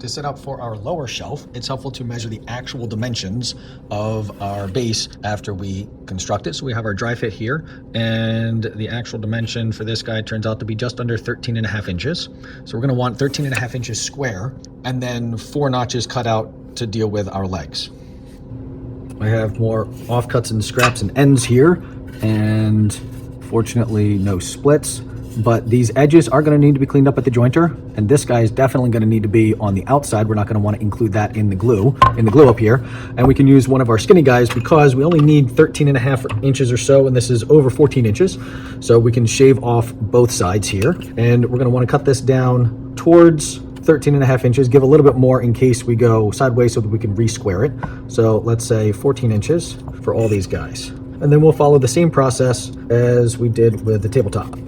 To set up for our lower shelf, it's helpful to measure the actual dimensions of our base after we construct it. So we have our dry fit here, and the actual dimension for this guy turns out to be just under 13.5 inches. So we're gonna want 13.5 inches square, and then 4 notches cut out to deal with our legs. I have more offcuts and scraps and ends here, and fortunately no splits. But these edges are going to need to be cleaned up at the jointer, and this guy is definitely going to need to be on the outside. We're not going to want to include that in the glue up here. And we can use one of our skinny guys because we only need 13.5 inches or so, and this is over 14 inches. So we can shave off both sides here, and we're going to want to cut this down towards 13.5 inches, give a little bit more in case we go sideways so that we can re-square it. So let's say 14 inches for all these guys. And then we'll follow the same process as we did with the tabletop.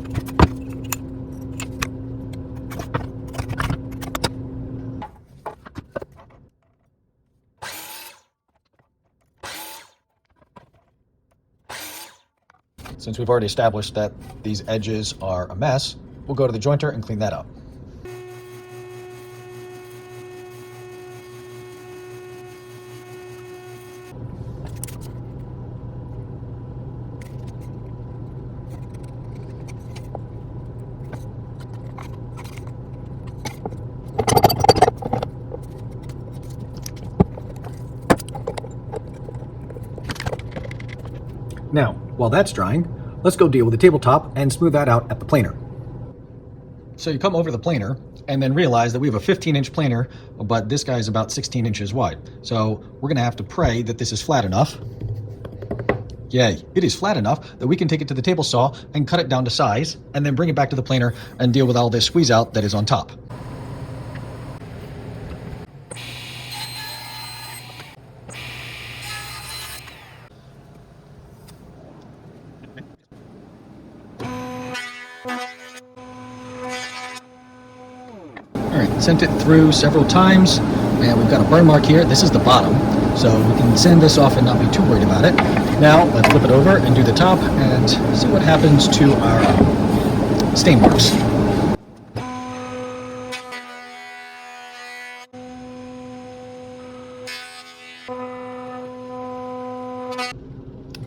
Since we've already established that these edges are a mess, we'll go to the jointer and clean that up. Now, while that's drying, let's go deal with the tabletop and smooth that out at the planer. So you come over the planer and then realize that we have a 15-inch planer, but this guy is about 16 inches wide. So we're gonna have to pray that this is flat enough. Yay, it is flat enough that we can take it to the table saw and cut it down to size, and then bring it back to the planer and deal with all this squeeze out that is on top. All right, sent it through several times, and we've got a burn mark here. This is the bottom, so we can sand this off and not be too worried about it. Now, let's flip it over and do the top and see what happens to our stain marks.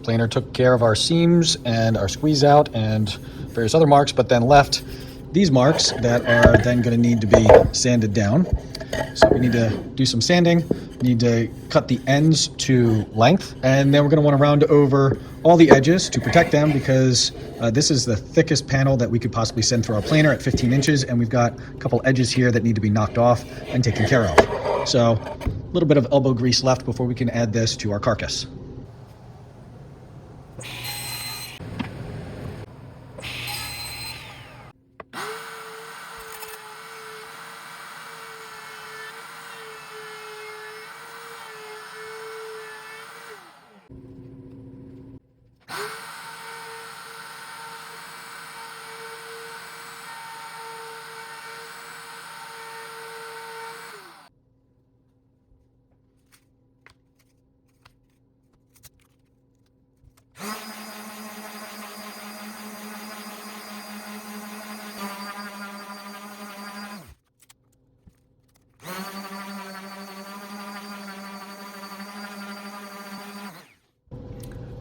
Planer took care of our seams and our squeeze out and various other marks, but then left these marks that are then going to need to be sanded down. So we need to do some sanding, need to cut the ends to length, and then we're going to want to round over all the edges to protect them because this is the thickest panel that we could possibly send through our planer at 15 inches, and we've got a couple edges here that need to be knocked off and taken care of. So a little bit of elbow grease left before we can add this to our carcass.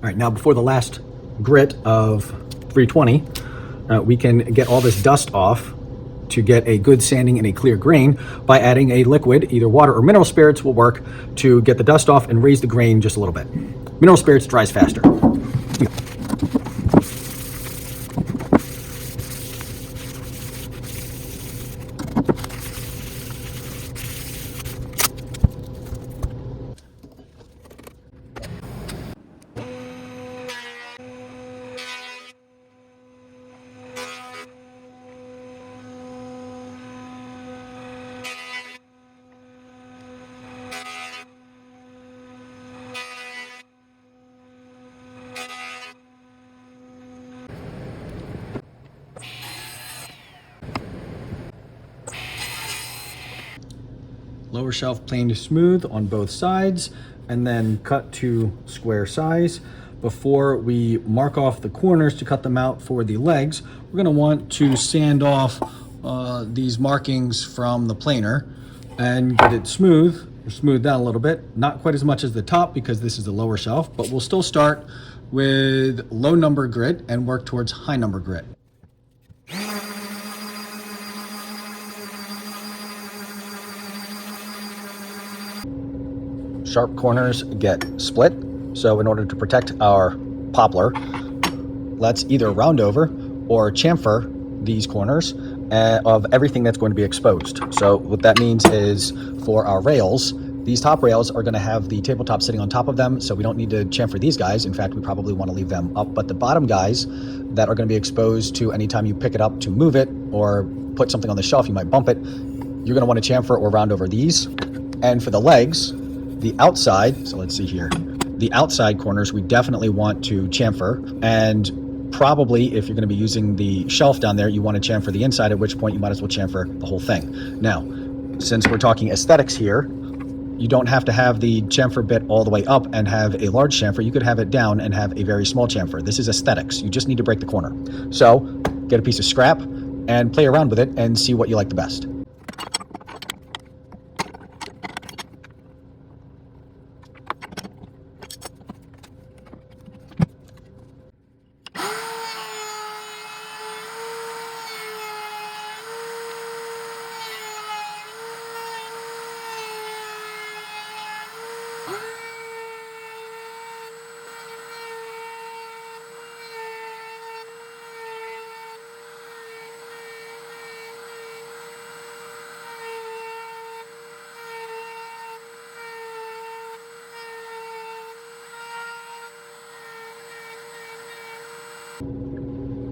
All right, now before the last grit of 320, we can get all this dust off to get a good sanding and a clear grain by adding a liquid, either water or mineral spirits will work to get the dust off and raise the grain just a little bit. Mineral spirits dries faster. Lower shelf planed smooth on both sides and then cut to square size. Before we mark off the corners to cut them out for the legs, we're going to want to sand off these markings from the planer and get it smooth, or smooth down a little bit. Not quite as much as the top because this is a lower shelf, but we'll still start with low number grit and work towards high number grit. Sharp corners get split, so in order to protect our poplar, let's either round over or chamfer these corners of everything that's going to be exposed. So what that means is for our rails, these top rails are going to have the tabletop sitting on top of them, so we don't need to chamfer these guys. In fact, we probably want to leave them up, but the bottom guys that are going to be exposed to anytime you pick it up to move it or put something on the shelf, you might bump it, you're going to want to chamfer or round over these. And for the legs, the outside, so let's see here, the outside corners we definitely want to chamfer, and probably if you're going to be using the shelf down there, you want to chamfer the inside, at which point you might as well chamfer the whole thing. Now, since we're talking aesthetics here, you don't have to have the chamfer bit all the way up and have a large chamfer. You could have it down and have a very small chamfer. This is aesthetics. You just need to break the corner. So get a piece of scrap and play around with it and see what you like the best.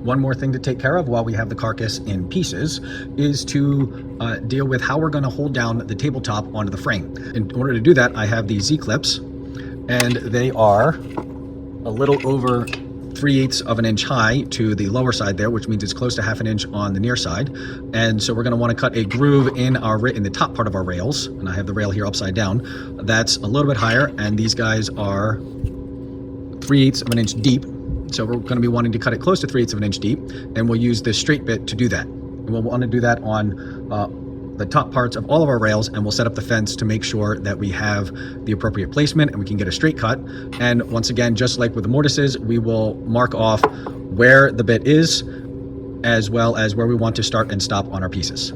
One more thing to take care of while we have the carcass in pieces is to deal with how we're going to hold down the tabletop onto the frame. In order to do that, I have these Z-clips, and they are a little over 3/8 of an inch high to the lower side there, which means it's close to 1/2 inch on the near side. And so we're going to want to cut a groove in the top part of our rails, and I have the rail here upside down. That's a little bit higher, and these guys are 3/8 of an inch deep. So we're going to be wanting to cut it close to 3/8 of an inch deep, and we'll use this straight bit to do that. And we'll want to do that on the top parts of all of our rails, and we'll set up the fence to make sure that we have the appropriate placement and we can get a straight cut. And once again, just like with the mortises, we will mark off where the bit is, as well as where we want to start and stop on our pieces.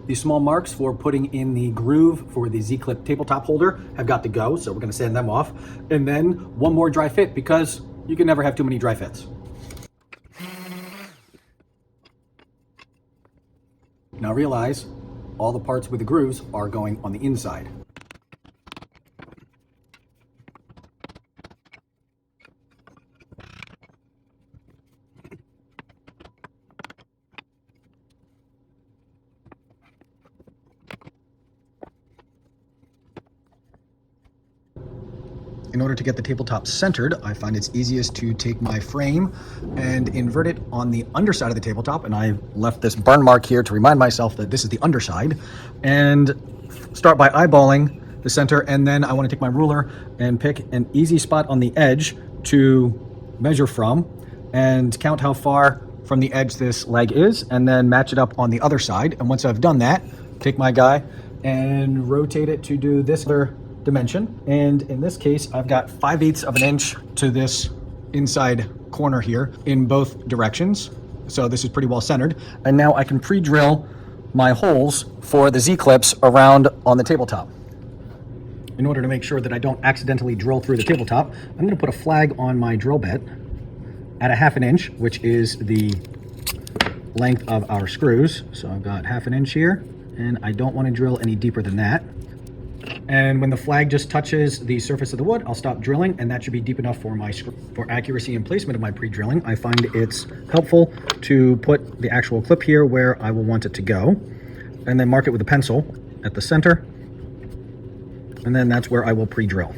These small marks for putting in the groove for the Z-clip tabletop holder have got to go, so we're going to sand them off. And then one more dry fit, because you can never have too many dry fits. Now realize all the parts with the grooves are going on the inside. In order to get the tabletop centered, I find it's easiest to take my frame and invert it on the underside of the tabletop, and I left this burn mark here to remind myself that this is the underside, and start by eyeballing the center, and then I want to take my ruler and pick an easy spot on the edge to measure from and count how far from the edge this leg is, and then match it up on the other side. And once I've done that, take my guy and rotate it to do this other dimension. And in this case, I've got 5/8 of an inch to this inside corner here in both directions. So this is pretty well centered. And now I can pre-drill my holes for the Z-clips around on the tabletop. In order to make sure that I don't accidentally drill through the tabletop, I'm going to put a flag on my drill bit at 1/2 inch, which is the length of our screws. So I've got 1/2 inch here, and I don't want to drill any deeper than that. And when the flag just touches the surface of the wood, I'll stop drilling, and that should be deep enough for for accuracy and placement of my pre-drilling. I find it's helpful to put the actual clip here where I will want it to go, and then mark it with a pencil at the center, and then that's where I will pre-drill.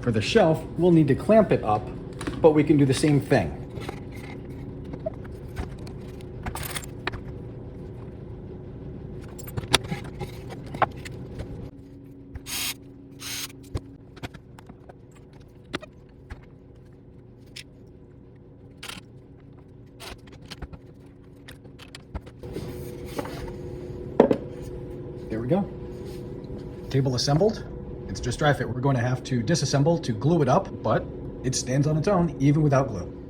For the shelf, we'll need to clamp it up, but we can do the same thing. There we go. Table assembled. It's just dry fit. We're going to have to disassemble to glue it up, but it stands on its own even without glue.